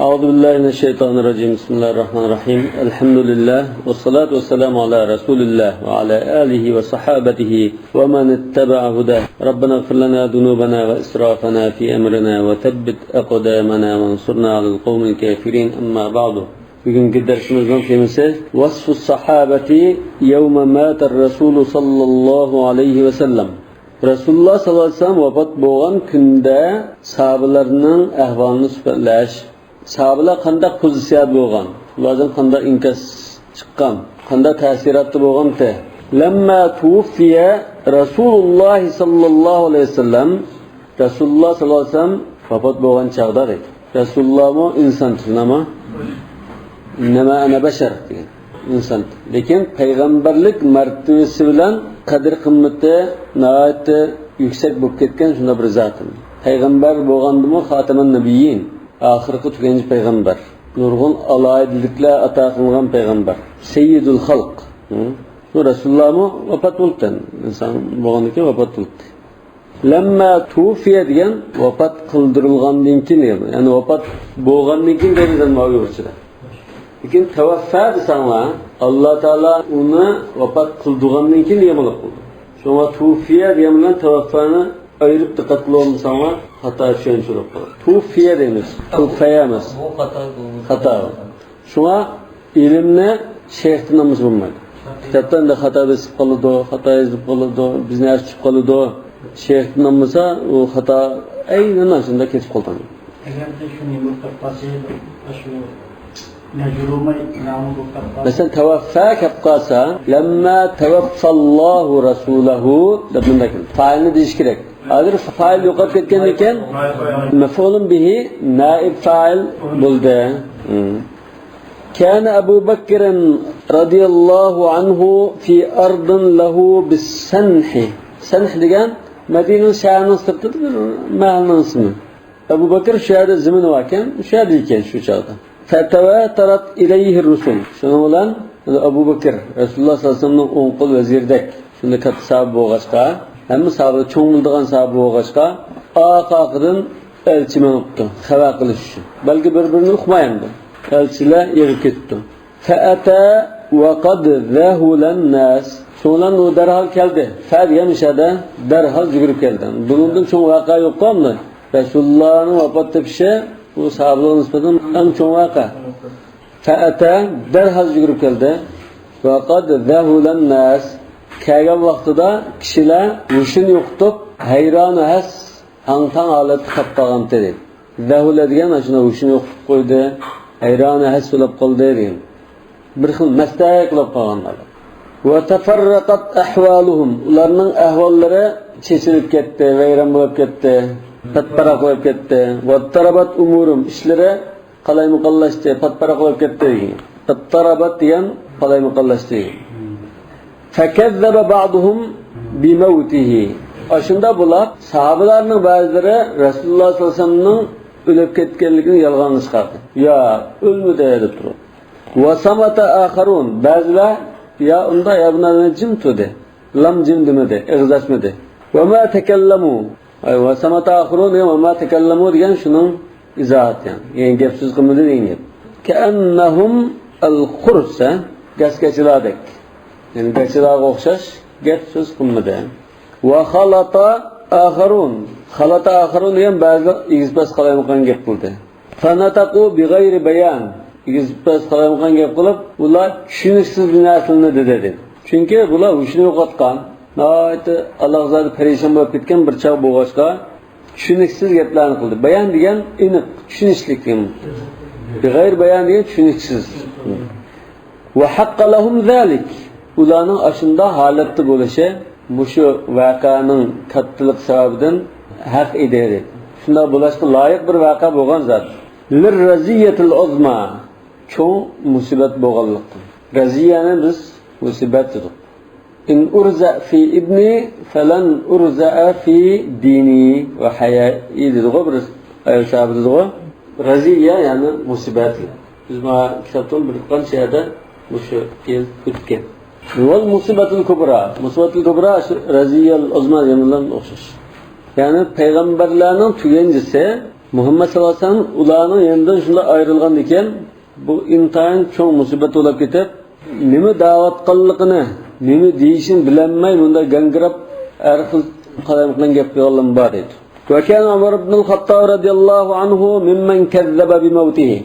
Euzubillahimineşşeytanirracim. Bismillahirrahmanirrahim. Elhamdülillah. Vessalatu vesselamu ala Resulillah ve ala alihi ve sahabetihi ve men ittaba'a hudah. Rabbena gfir lana dunubana ve israfana fi emrina ve tebbit aqdamana ve ansurna alel kavmil kafirin. Amma ba'du. Bugünkü dersimizin temisi vasfus sahabeti yevme mater Resulü sallallahu aleyhi ve sellem. Resulullah sallallahu aleyhi ve sellem vafat bo'lgan kunda sahabalarning ahvolini sifatlash, sahabalar qanday pozitsiyada bo'lgan, ulardan qanday inkas chiqqan, qanday ta'sirotda bo'lgan-da. Lamma tuwfiya Rasululloh sallallohu alayhi vasallam, Rasululloh sallallohu alayhi vasallam vafot bo'lgan chaqda edi. Rasulullohmi inson tunama, innama ana bashar degan inson. Lekin payg'ambarlik martabasi bilan qadr qimmati nihoyatda yuksak bo'lib ketgan shunday bir zot. Payg'ambar bo'lgandimi xotaman nabiyyin, oxirgi tuganchi payg'ambar. Nurg'un aloyidliklar ato qilingan payg'ambar. Sayyidul xalq. Bu Rasulullohmi vafot bo'ldi. Inson bo'lganiki vafot bo'ldi. Lamma tufiya degan vafot qildirilgandan keyin, ya'ni vafot bo'lgandan keyin degan ma'no o'chida. Lekin tavaffa desangla Allah Taala uni vafot qildirgandan keyin yamalab qildi. Shunga tufiya degan bilan tavaffani ayirib diqqat qilolmasangla xato tushuntirib qoladi. Tufiya deymiz, tufiyamas. Bu xato. Shunga ilmni shayxdan namus bo'lmaydi. Kitobdan da xato besib qoladi, xato yozib qoladi, bizni achib qoladi. Shayxdan namasa u xato aynan shunda ketib qoladi. Agarda shuni mutlaqasi shu مثلا توفى كبقاسا لما توفى الله رسوله دبن لكن فاعل ديش كرك اگر فاعل يقد كتكن كان مفعول به نائب فاعل بلده كان أبو بكر رضي الله عنه في أرض له بالسنح سنح ديان مدينة شاعر سبتت معنى اسمه أبو بكر شاعر الزمن واكن شاعر يكن شو شاعر فَتَوَاتَرَتْ اِلَيْهِ الرُّسُلُ Şuna olan Abu Bakır, Resulullah sallallahu aleyhi ve sellem'nin on qul vezirdek. Şimdi katı sahabe boğaçqa, hem sahabe çoğulduğun sahabe boğaçqa, aqaqıdan elçimen uqtu, xava qilish uchun. Balki bir-birini uqmayamdi. Elçiler yig'ib ketdi. فَأَتَى وَقَدْ ذَهُلَ النَّاسِ Şundan o derhal keldi. Fer yemişada derhal yugurib keldi. Bundan çoğu vaqa yo'q ammo Resulullah'ın vafot tepişi bu sahabeler nispeten en çok vaka. Fa'ata derhal yugurib keldi. Ve qad zahulan nas. Kelgan vaqtida kishilar yushin yo'qitib, hayron has, hang-tang holatda qolib qolgan dedi. Zahula degan shuna yushin yo'qitib qo'ydi, hayron has bo'lib qoldi degan. Bir xil mastaq qilib qolganlar. Ve tafarraqat ahwaluhum. Ularning ahvollari chechilib ketdi, vayron bo'lib ketdi. Patpara qo'yib ketdi. Vattarabat umurum ishlari qalay muqallashdi, patpara qo'yib ketdi. Pattarabat degan qalay muqallashdi. Fakazzaba ba'duhum bimawtihi. Ashunda bular sahabalarning ba'zilari Rasululloh sollallohu alayhi vasallamning o'lib ketganligini yolg'on chiqardi. Ya o'lmadi deb turib. Va samata akharun ba'zilar ya unda ya bundan jim turdi. Lam jim demadi, ig'zashmadi. Va ma takallamu Ve samata ahirun ve ma tekallamu degan şunun izahat yani gapsiz qilmadi degan. Ka'annahum al-khursa gaskachilardek. Yani gaskachilarga o'xshash gapsiz qilmadi. Wa khalata akharun degan ba'zi igizpas qalaydigan gap qildi. Fanataqu bighayri bayan igizpas qalaydigan gap qilib, ular tushuniksiz bir narsani dedi. Chunki bular o'shini yo'qotgan Nəhayət Allah zəli perişan bo'lib ketgan bir çağ bo'g'ashqa tushuniksiz gaplarni qildi. Bayan degan aniq, tushunishlik degan. G'ayr bayan degan tushuniksiz. Va haqqa lahum zalik. Ularning ashunda holatda bo'lishi bu shu voqeaning kattalik sababidan haq edi. Shunda bo'lishga loyiq bir voqea bo'lgan zot. Lir raziyatul uzma. Cho'ng musibat bo'lganlikda. Raziyani biz musibat dedik. İn urza fi ibni falan urza fi dini ve hayai dediği bir ayet sahibi dediği raziya yani musibet. Biz ma kitaptan bir şeyde bu şu el kütken. Vel musibetul kubra raziyal azma yanılan okşaş. Yani peygamberlerin tüyencisi Muhammed sallallahu aleyhi ve sellem ularning yanından shunday ayrılgan ekan, bu intayin cho'ng musibat bo'lib ketib, nima da'vat qilganligini, nima deyishini bilolmay bunda gangirab har xil qalamqilgan gap qilgan bor edi. Wa kana Umar ibn al-Khattab radhiyallohu anhu mimman kazzaba bi mawtihi.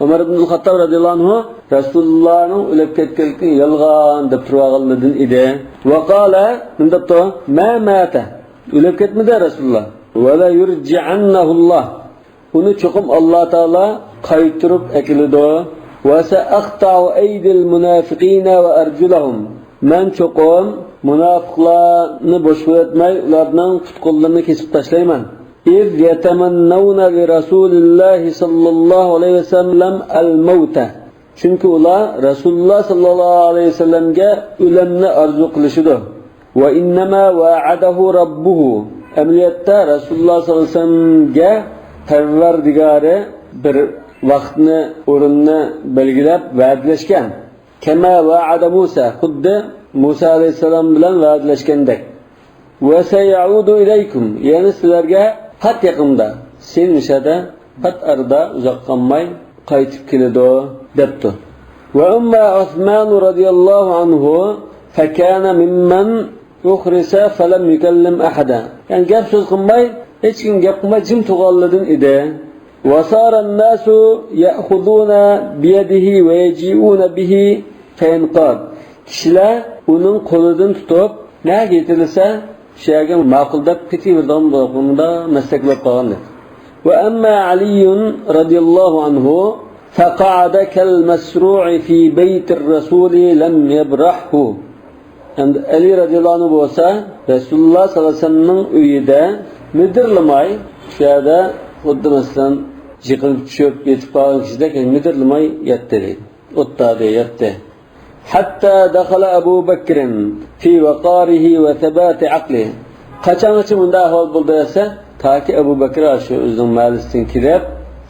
Umar ibn al-Khattab radhiyallohu anhu Rasulullohning o'lib ketganligini yolg'on deb turganlardan edi. Va qala undabto ma mata. O'lib ketmadi Rasululloh. Va la yurji'annahu Allah. Uni cho'qim Alloh taolo qaytirib akiladi. Va sa'aqta'u aydil munafiqina va arjulahum. Men cho'qim munofiqlarni boshqatmay ularning qutqollarini kesib tashlayman. İz yetemennawna li Rasulillahi sallallahu aleyhi ve sellem al-mauta. Çünkü ular Rasulullah sallallahu aleyhi ve sellemge ölemni arzu qilishidi. Ve innama va'adahu rabbuhu. Emniyette Rasulullah sallallahu aleyhi ve sellemge Parvardigari bir vaqtni, o'rinni belgilab va'dalashgan. Kema va'ada Musa, xuddi Musa alayhisalom bilan va'dalashgandek. Ve sayaudu ilaykum. Yani sizlarga pat yaqinda, sen mishada pat arda uzoq qolmay qaytib keladi debdi. Ve umma Osman radhiyallohu anhu fakana mimman ukhrisa falam yukallim ahada. Yani gap so'z qilmay, hech kim gap qilmay jim turganlardan edi. Wa sara an-nasu ya'khuduna bi yadihi wa yaji'una bihi fayanqad. Kishilar uning qo'lidan tutib, nima getirilsa şeyge ma'qul deb ketavergan bo'lganda maslaklab qolgan. Va amma Ali radhiyallohu anhu faqa'ada kal masru'i fi baytir rasul lam yabrahu. Endi Ali radhiyallohu anhu bo'lsa Rasululloh sallallohu alayhi vasallamning uyida midirlamay, shu yerda xuddi masalan yiqilib tushib yetib qolgan kishidek midirlamay yotdi deydi. O'tda yotdi. Hatta dakhala Abu Bakr fi waqarihi wa thabat aqli. Qachongacha bunda ahvol bo'ldi desa, taki Abu Bakr shu o'zining majlisidan kirib,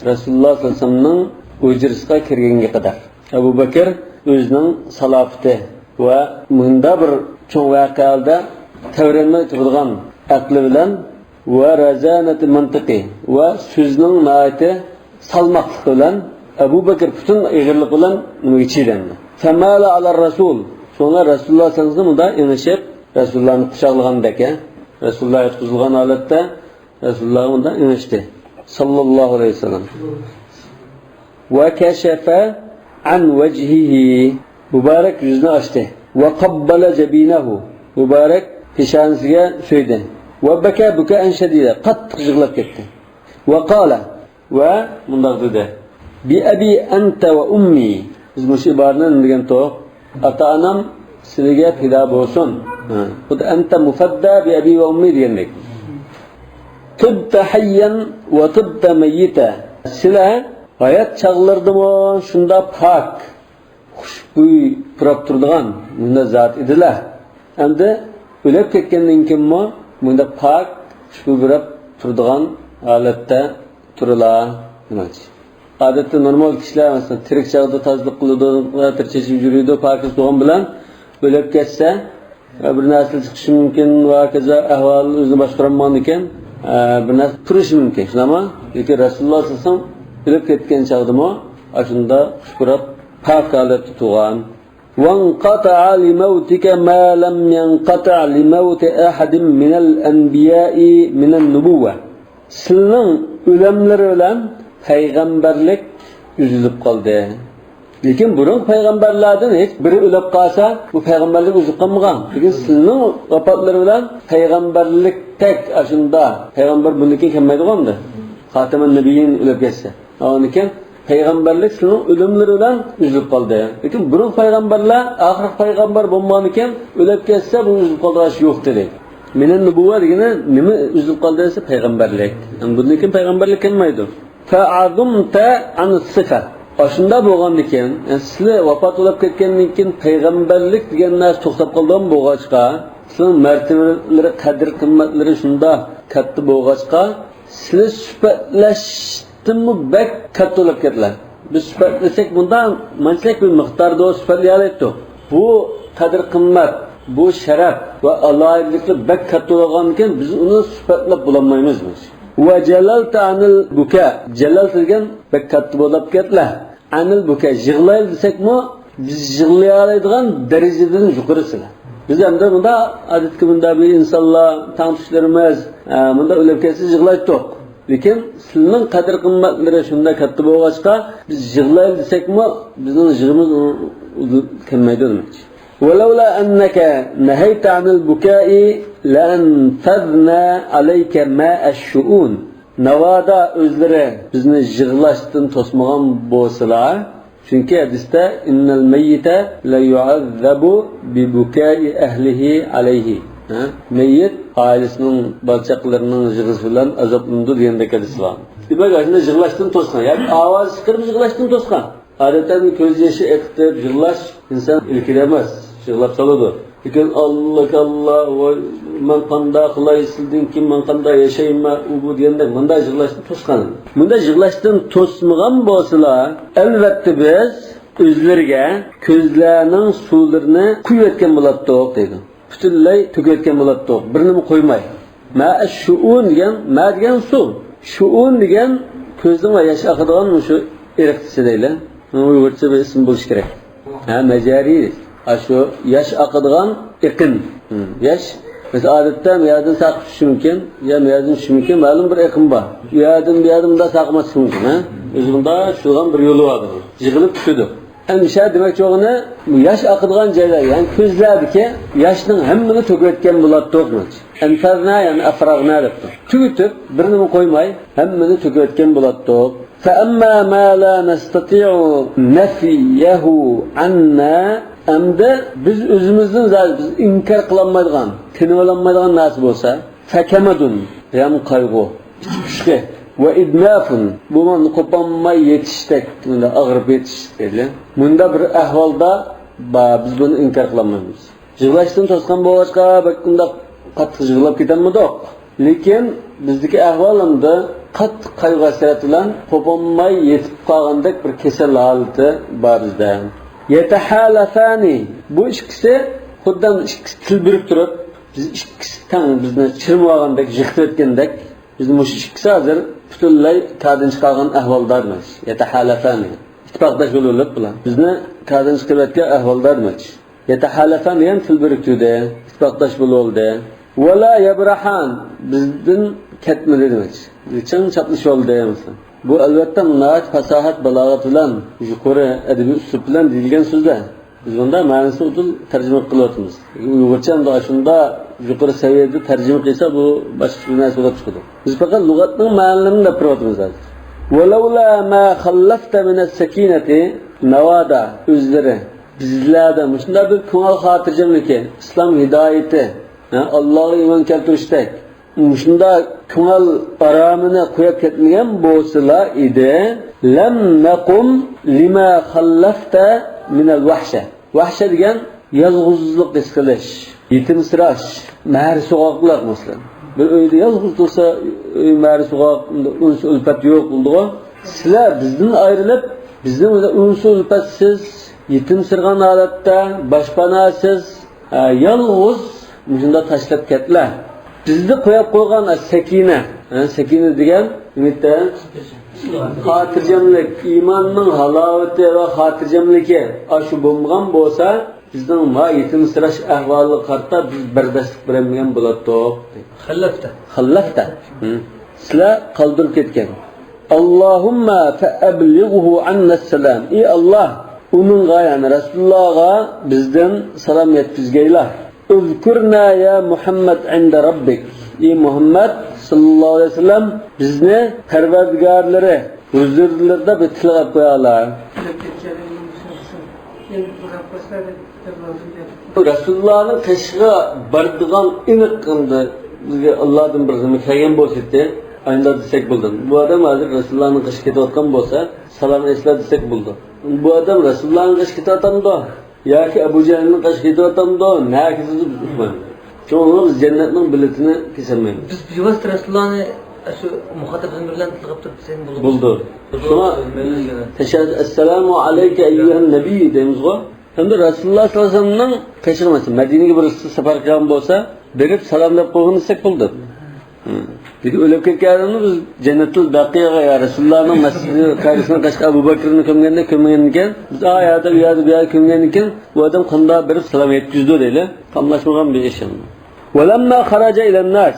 Rasululloh sallallohu alayhi vasallamning o'jrisiga kirganga qadar. Abu Bakr o'zining salofati va bunda bir cho'ng voqeada tavranmay turgan aqli bilan va razanati mantiqi va so'zning nihoyati salmoqligi bilan Abu Bakr butun ig'irlik bilan unga chidandi. Famala ala Rasul. Sonra Rasulullah sallallahu aleyhi ve sellem inişip Resulullah'ın kucağılığındaki Resulullah yatqızılğan halatda Resulullah'ın da inişti. Sallallahu aleyhi ve sellem. Ve keşefe an vecihihi. Mübarek yüzünü açtı. Ve kabbala cebinehu. Mübarek pişanesiga söydü. Ve beka bukaen şedide. Qattiq yig'lab ketdi. Ve qala. Ve bunday dedi. Bi abi anta ve ummi. Biz bu ibarani degan to ata-onam sizga fido bo'lsin. Xud anta mufadda bi abi va ummi degandek. Tibta hayyan va tibta mayyita. Sizlar hayot chaqlardimi shunda pok, xushbo'y turib turadigan bunda zot edilar. Endi o'lib ketgandan keyinmi bunda pok, xushbo'y turib turadigan holatda turilar demoqchi. Odatda normal kishilar masalan tirik chog'da tozalik qiladi, tirchashib yuradi, pokiz bo'lgan bilan o'lib ketsa, bir narsa chiqishi mumkin va kaza ahvol o'zini boshqarolmagan ekan, bir narsa turishi mumkin. Shunami? Lekin Rasululloh sallallohu alayhi vasallam o'lib ketgan chog'dami, shunda shukrab pok holatda turgan. وانقطع لموتك ما لم ينقطع لموت أحد من الأنبياء من النبوة. Sizning o'limlari bilan payg'ambarlik uzilib qoldi. Lekin burun payg'ambarlardan hech biri o'lib qolsa, bu payg'ambarlik uzilib qolmagan. Lekin sizning vafotlari bilan payg'ambarlik tek ashunda payg'ambar buniki kelmaydi-ku. Xataman nabiyyin o'lib ketsa. Lekin payg'ambarlik sizning o'limlari bilan uzilib qoldi. Lekin burun payg'ambarlar oxir payg'ambar bo'lmagan ekan, o'lib ketsa bu uzilib qoldish yo'q dedi. Mening nubuvat degani nima uzilib qoldi desa payg'ambarlik. Buniki payg'ambarlik kelmaydi. Fa'azumta an sifat. Shunda bo'lgandan keyin, sizlar vafot bo'lib ketgandan keyin payg'ambarlik degan narsa to'xtab qolgan bo'lg'achqa, sizning martabalari, qadr qimmatlari shunda katta bo'lg'achqa, sizlar sifatlashdimi bak katta bo'lib ketdilar. Biz sifatlasak bundan manchalik bir miqdorda sifatlayapti. Bu qadr qimmat, bu sharaf va aloyidliklar bak katta bo'lgandan keyin biz uni sifatlab bo'lolmaymiz. Ve celalta anil buka. Celal degan bek katta bo'lib ketla. Anil buka yig'laydi desekmi, biz yig'laydigan darajadan yuqorisilar. Biz hamda bunda adetki bunda bir insonlar tanishlarimiz bunda o'lib ketsa yig'laydi. Lekin sizning qadr qimmatlari shunda katta bo'lg'achqa biz yig'laydi desekmi, bizning yig'imiz kelmaydi demakchi. ولولا أنك نهيت عن البكاء لأنفذنا عليك ماء الشؤون. Navada özleri bizni yig'lashdan to'smagan bo'lsalar, chunki hadisda innal mayyita la yu'azzabu bi bukai ahlihi alayhi. Meyyit ailesining barchaqlarining yig'isi bilan azoblanadi degandek hadis var. Demak, aslında yig'lashdan to'sgan, ya'ni ovoz chiqarib yig'lashdan to'sgan. Adeta ko'z yoshi eqitib yig'lash inson ilkilamas, yig'lab soladi. Lekin Allah men qanday qilay sizdan kim men qanday yashayman u bu deganda bunda yig'lashdan to'sgan. Bunda yig'lashdan to'smagan bo'lsalar, albatta biz o'zlariga ko'zlarining suvlarini quyib etgan bo'ladi deydi. Butunlay to'kayotgan bo'ladi. Birini qo'ymay. Ma'ash-shu'un degan, ma degan suv. Shu'un degan ko'zdan va yosh oqadigan shu eriqtisi deylar. Uyg'urcha bir ism bo'lish kerak. Majari. Shu yosh oqadigan iqin. Yosh biz odatda bu yerdan saqib tushish mumkin, ya bu yerdan tushish mumkin, ma'lum bir iqim bor. Bu yerdan da saqmas mumkin, O'zimda shugan bir yo'li bor. Yig'ilib tushadi. Endi demak çoğunu yosh oqadigan joylar, ya'ni ko'zlardagi yoshning hammani to'kayotgan bo'ladi to'qmoch. Anfarna ya'ni afrag'na deb. Tugitib, birini qo'ymay, hammani to'kayotgan bo'ladi to'q. Fa amma ma la nastati'u nafiyahu anna amda biz o'zimizning biz inkor qilolmaydigan, tinib olmaydigan narsa bo'lsa, fakamadun, ya'ni qayg'u, ichki ve idnafun bu man kopanmay yetiştek bunda ağırıp yetiştik. Bunda bir ahvalda biz bunu inkar kılamayız. Yig'lashdan to'sgan bo'lg'achqa bunda qattiq yig'lab ketamidi? Lekin bizdagi ahvolimda qattiq qayg'u hasrat bilan kopanmay yetib qolgandek bir kasal holati bor bizda. Yetahalafani bu ikkisi xuddan ikkisi til birib turib, biz ikkisi tang bizni chirib olgandek, yiqitib o'tgandek bizim bu ikkisi hozir butunlay ta'din chiqargan ahvoldarmiz. Yetahalafani. İttifoqdash bo'lib bilan bizni ta'din chiqarayotgan ahvoldarmiz. Yetahalafan ham til biriktirdi, ittifoqdash bo'ldi. Wala yabrahan bizdan ketmadi demak. Ching chaplish oldi mesela. Bu albatta munoat fasohat balog'at bilan yuqori adabiy uslub bilan deyilgan so'zlar. Biz bunda ma'nosini o'zil tarjima qilyapmiz. Uyg'urcha da shunda yuqori saviyada tarjima qilsa bu boshqa bir narsa bo'lib chiqadi. Biz faqat lug'atning ma'nolarini gapiryapmiz hozir. Walawla ma khallafta min as-sakinati nawada o'zlari bizlarda shunda bir ko'ngil xotirjamligi, islom hidoyati, Allohga iymon keltirishdak. Shunda ko'ngil aromini qo'yib ketmagan bo'lsalar edi, lam naqum lima khallafta min al-wahsha. Wahsha degan yolg'izlik his qilish, yetimsirash, mahar so'g'oqlar masalan. Bir uyda yolg'iz tursa, uy mahar so'g'oq, uns ulfat yo'q bo'ldi. Sizlar bizdan ayrilib, bizning uns ulfatsiz, yetimsirgan holatda, boshpanasiz, yolg'iz shunda tashlab ketdilar. Bizni qo'yib qo'ygan sakina, sakina degan umidda xotirjamlik, iymonning halovati va xotirjamligi shu bo'lmagan bo'lsa, bizning ma yetimsirash ahvoli qarta biz bardashlik bermagan bo'ladi. Xallafta. Sizlar qoldirib ketgan. Allohumma fa'ablighu anna salam. Ey Alloh, uningga ya'ni Rasulullohga bizdan salom yetkazgaylar. Uzkurna ya Muhammad inda Rabbik. Ey Muhammad sallallohu alayhi vasallam bizni Parvardigorlari huzurlarida bitlab qo'yalar. Rasulullohning qishga bardigan iniq qildi. Bizga Allohdan bir nima kelgan bo'lsa-da, ayında desek bo'ldi. Bu odam hozir Rasulullohning qishga ketayotgan bo'lsa, salom eslab desek bo'ldi. Bu odam Rasulullohning qishga ketayotganda yoki Abu Jahlning qishga ketayotganda, nakizib tutmaydi. Çoğunluğu biz cennetin biletini kesemeyiz. Biz Yuvast Resulullah'ı şu muhatabın bilen tıkıp sen bulduk. Buldu. Şuna teşekkür Esselamu aleyke eyyühen nebi deyimiz o. Hem de Resulullah sallallahu aleyhi ve sellem'den kaçırmasın. Medine'ye bir sefer kılan olsa verip salamlayıp koyun istek buldu. Dedi ölüp ketkenini biz Cennetul Baqiyaga ya Resulullah'ın mescidi karşısına kaçka Abu Bakır'ın kömgenliken biz ayada bir yerde kömgenliken bu adam kanda berip salam etkizdi öyle. Tamlaşmagan bir iş yani. وَلَمَّا خَرَجَ إِلَى النَّاسِ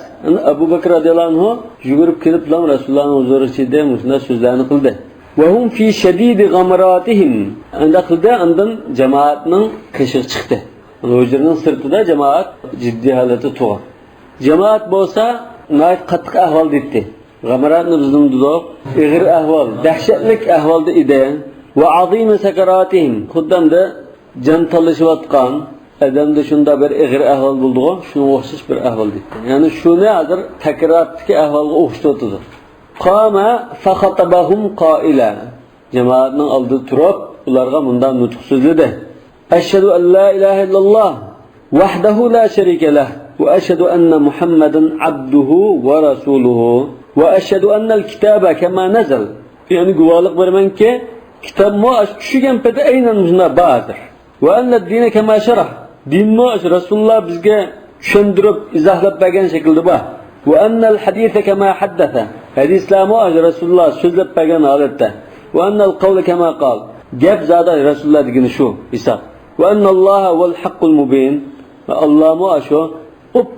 Abu Bakır radıyallahu anhu yugurub kelip lan Resulullah'ın huzuru içinde muşunda sözlerini kıldı. وَهُمْ فِي شَد۪يدِ غَمَرَاتِهِمْ Anda kıldı, andan cemaatinin kışık çıktı. Huzurunun sırtında cemaat ciddi halde tuğar. Cemaat bolsa nayet qattiq ahvolda edi. G'amaratni bizning duzoq, ig'ir ahvol, dahshatlik ahvolda edi. Va azim sakaratihim. Xuddamda jon talashayotgan adamda shunda bir ig'ir ahvol bo'ldi-ku, shunga o'xshash bir ahvol edi. Ya'ni shuni hozir takrortiki ahvolga o'xshatdi. Qama fa khatabahum qaila. Jamoatning oldida turib, ularga bundan nutq so'zladi. Ashhadu an la ilaha illalloh wahdahu la sharika lah. وأشهد أن محمدا عبده ورسوله وأشهد أن الكتاب كما نزل يعني قوالق برمان كي كتاب ما أشتشيكم بدا أين المجنى بادر وأن الدين كما شرح دين ما رسول الله بزقى شندرب إزاهلب باقان شكل دباه وأن الحديث كما حدث حديث لا ما رسول الله سلب باقان عادته وأن القول كما قال جاب زاده رسول الله دقين شو إساق وأن الله هو الحق المبين الله ما أشو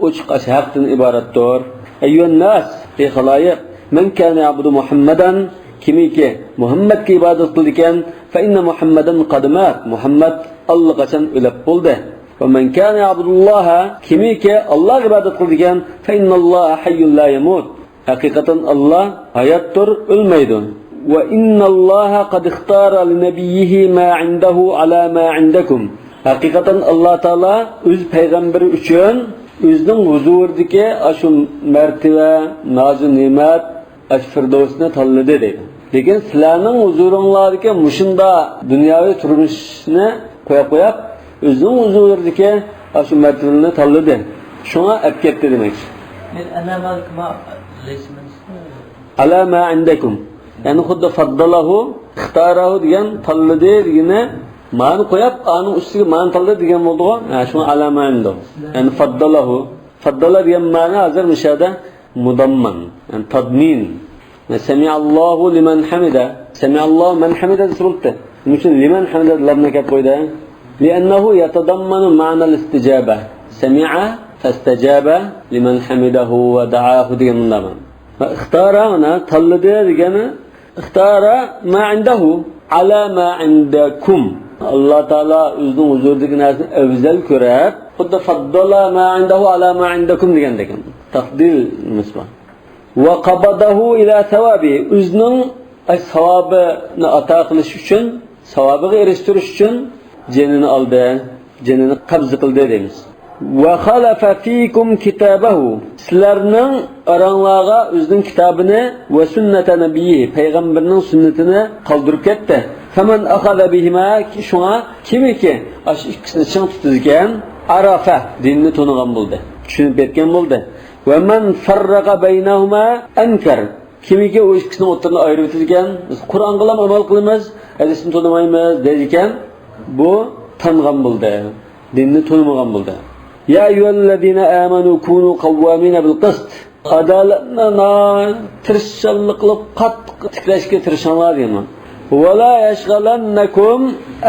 uçuk hakkın ibarettir. Eyyühen nas, ey halayık, men kâne ya'budu Muhammeden, kimi ki Muhammed ki ibadet kıldıken, fe inne Muhammeden kadımât, Muhammed Allah kaçan ölüp buldu. Ve men kâne ya'budullaha, kimi ki Allah ibadet kıldıken, fe innallaha hayyun la yemut. Hakikaten Allah hayattır, ölmeydi. Ve innallaha kad ikhtara li nebiyyihi ma indahu ala ma indakum. Hakikaten Allah Teala öz peygamberi üçün özünün huzurdaki aşu mertebe, nazı nimet, aş firdevsini tanıdı dedi. Lekin sizlerinin huzurunlardaki muşunda dünyavi turmuşunu koyup özünün huzurdaki aşu mertebini tanıdı. Şuna epketti demek. Ala ma indakum. Yani xuddi faddalahu, ixtarahu degan tanıdı yine ma'ni qo'yib, ani ustiga ma'ni tanladi degan bo'ldi-ku. Shuni alama endi. Yani faddala degan ma'ni hozir mishada mudamman, yani tadmin. Sami'allohu liman hamida. Sami'allohu man hamida surati. Nima liman hamida lamni kelib qo'ydi? Li'annahu yatadammanu ma'na al-istijaba. Sami'a fastajaba liman hamidahu va da'ahu degan ma'no. Va ixtara ana tanladi degani ixtara ma indahu ala ma indakum. Allah Teala özünün huzurdaki narsani afzal ko'rib, xuddi faddala ma indahu ala ma indakum degandek. Taqdil misba. Va qabadahu ila thawabi. Özünün savobini ata qilish uchun, savobiga erishtirish uchun jenini oldi, jenini qabz qildi deymiz. Va khalafa fikum kitabahu. Sizlarning aranglarga o'zining kitobini va sunnat nabiyyi, payg'ambarning sunnatini qoldirib ketdi. Faman akhadha bihima shuna kimiki ash ikkisini ching tutgan arafa dinni to'nigan bo'ldi, tushunib ketgan bo'ldi. Va man farraqa baynahuma ankar kimiki o ikkisini o'rtadan ayirib o'tgan, biz Qur'onga ham amal qilamiz, hadisni to'nimaymiz deydigan bu tangan bo'ldi, dinni to'nimagan bo'ldi. Ya ayyuhallazina amanu kunu qawwamina bil qist. Adalatni tirishchilik qilib qattiq tiklashga tirishinglar deyman. وَلَا يَشْغَلَنَّكُمْ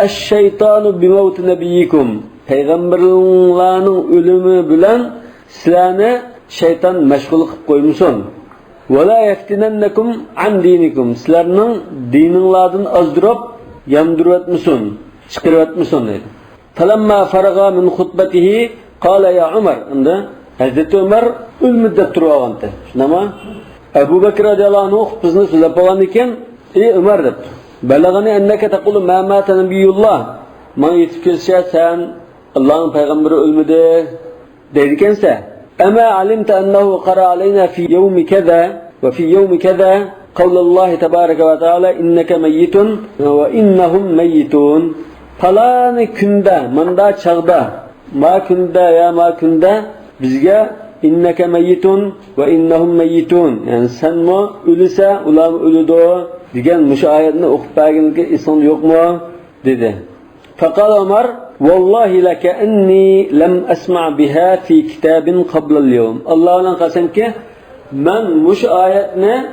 الشَّيْطَانُ بِمَوْتِ نَبِيِّكُمْ Peygamberlerinin ölümü bilen sizlerni şeytan meşgul kılıp koymuşsun. وَلَا يَفْتِنَنَّكُمْ عَنْ دِينِكُمْ Sizlerinin dininlardan azdırıp yandırıp etmişsin, çıkarıp etmişsin dedi. فَلَمَّا فَرَغَا مِنْ خُطْبَتِهِ قَالَ يَا عُمَرْ Hazreti Ömer ül müddet duruyordu. Şunama Ebu Bekir radıyallahu anh hutbasını söylep olan iken ey Ömer dedi. Belagani enneke tekulu ma mata nebiyullah. Man yetip kelişe sen Allah'ın peygamberi ölmedi dedikense ama alimte ennehu qara aleyna fi yevmi keza ve fi yevmi keza kavlallahi tebareke ve teala inneke meyyitun ve innehum meyyitun. Falani künde, manda çağda ma künde bizge inneke meyyitun ve innehum meyyitun. Yani sen mi ölüse ulam ölüdü degan müşahidni o'qib berganlikka eson yo'qmi dedi. Faqala Umar vallahi laka anni lam asma' biha fi kitabin qabla al-yawm. Allohning qasamki Men muş ayetni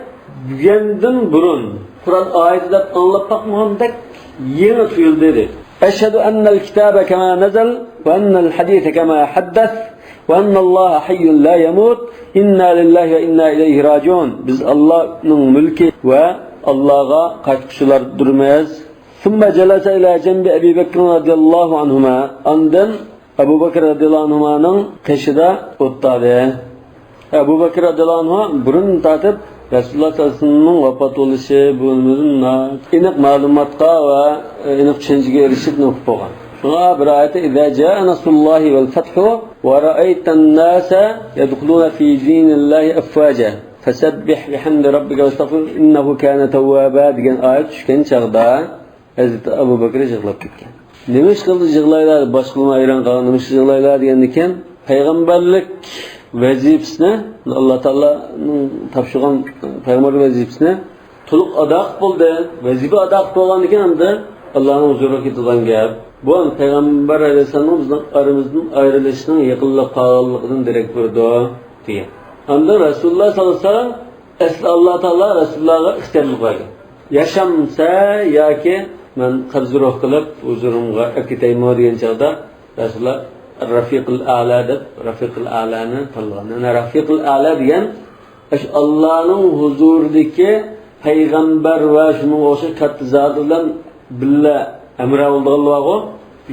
bugünden burun Kur'an ayeti deb anlab bakmagandek yeni tuyuldu dedi. Eşhedü ennel kitabe kema nezel ve ennel hadise kema haddes ve ennallaha hayyun la yamut inna lillahi ve inna ileyhi raciun. Biz Allah'ın mülki ve Allah'a kaçmışlar durmayız. Sümme celese ila cembi Ebu Bekir radıyallahu anhuma. Andan Ebu Bekir radıyallahu anhuma'nın peşinde ottadı. Ebu Bekir radıyallahu anhuma burun tatip Resulullah sallallahu aleyhi ve sellem'in vefat oluşu bölümünün iniq malumatqa ve iniq düşüncege erişip nöküp bolgan. Şuna bir ayette "İza caa nasrullahi vel fethu ve ra'aytan nasa yedkhuluna fi dinillahi afwaja fesebbih bihamdi rabbika vestagfir innehu kana tawwaba" degan ayet düşken çağda Hazreti Ebu Bekir yig'lab ketgan. Nima ish qildi yig'laylar, boshqa ayron qilgan nima ish yig'laylar degandan payg'ambarlik vazifasini Alloh taoloning topshirgan payg'ambarlik vazifasini to'liq ado qilib bo'ldi. Vazifa ado qilib bo'lgandan keyin endi Allohning huzuriga ketadigan gap. Bu payg'ambar alayhisalom bizning aramizdan ayrilishining yaqinlab qolganligidan darak berdi degan. Endi Rasululloh sallallohu alayhi vasallam asli Alloh taolo Rasulullohga ixtiyorlik bergan. Yaşamsa yoki men qabzroq qilib huzurimga akitaymo degan chog'da Rasululloh Rafiqul A'la deb Rafiqul A'lani tanlagan. Ana Rafiqul A'la degan Allohning huzuridagi payg'ambar va shuning o'sha katta zot bilan billa amra bo'lganlar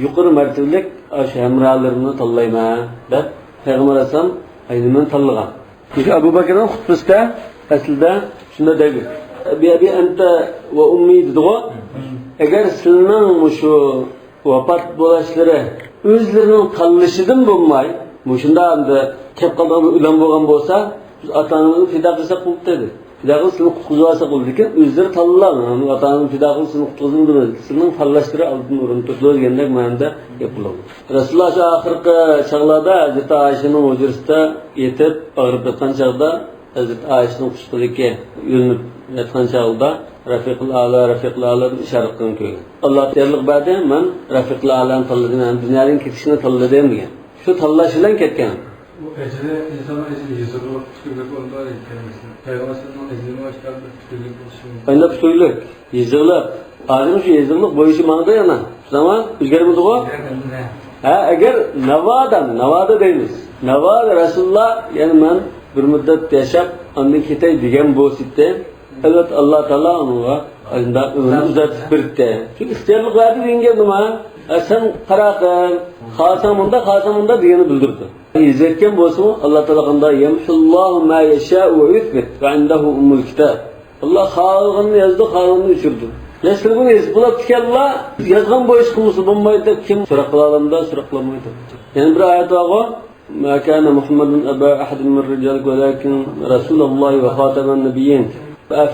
yuqori martabalik o'sha amralarni tanlayman deb payg'ambar alayhisalom aynan tanlagan. Abu Bakrning xutbasida aslida shunda deydi. Abi anta ve ummi dedi. Eğer sizning şu vafot bo'lishlari o'zlarining tanlashidan bo'lmay, shunda endi kelib qolgan ulan bo'lgan bo'lsa, biz ota-onani fido qilsak bo'ldi dedi. Fido qilib qutqizib olsa bo'ldi ekan, o'zlari tanlagan. Ota-onani fido qilib sizni qutqizdim demadi. Sizning tanlashlari oldin o'rin tutdi degandek ma'noda yapiladi. Rasululloh shu oxirgi chaqlarda Hazrati Oyshaning hujrasida yetib og'rib yotgan chaqda Hazrati Oyshaning qushqiliga yo'linib yatgan chaqda Rafiqul A'la deb ishorat qilgan ko'ygan. Alloh terlik berdi, men Rafiqul A'lani tanladim, dunyoning ketishini tanladim degan. Shu tanlash bilan ketgan. Bu ecele insanın eceli yazılı tükürlük olduğu eklemesi. Peygamber'in eceli başlarında tükürlük oluşuyor. Aynen tükürlük. Yazılı. Ağzım şu yazılık boyusu manada yana. Zaman üzgerimizde o. Eğer Navada deymiz. Navada Resulullah yani ben bir müddet yaşap ondan kitay diyen bu sitte. Evet Allah Teala onu uzatıp birlikte. Çünkü ihtiyarlık verdi diyenge duma. Sen karakın, khasamında diyeni bildirdi. İzzetken bolsun Allah Teala kanda yemhullahu ma yasha'u ve yuthbit ve indehu ummul kitab. Allah xalqını yazdı, xalqını düşürdü. Nesli bunu yazıp Allah yazgan boyuş kumusu bulmaydı kim suraklarında suraklamaydı. Yani bir ayet var o. Ma kana Muhammedun aba ahadin min rijalik velakin Resulullah ve khatamen nebiyyin.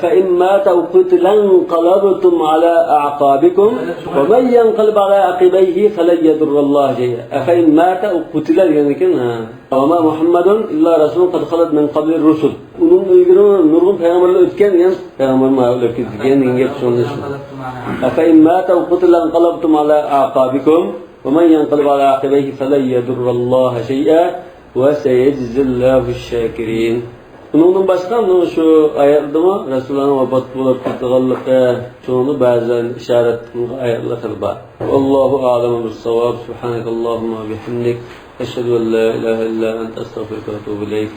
فإن مات أو قتل انقلبتم على أعقابكم ومن ينقلب على عقبيه فلن يضر الله شيئا أفإن مات أو قتل يعني كنا وما محمد إلا رسول قد خلت من قبل الرسل onun ilgili nurgun peygamberler ötken yani peygamber mağlup etken ingep sonlaşın أفإن مات أو قتل انقلبتم على أعقابكم ومن ينقلب على عقبيه فلن يضر الله شيئا وسيجزي الله الشاكرين. Bunun başka şu ayetde mi Resulullah'ın vefat bulup gittiğinlikte şunu bazen işaret ayetler var. Allahu a'lemu bis-savab. Subhanakallahumma bihamdik. Eşhedü en la ilahe illa ente estağfiruke ve etûbü ileyk.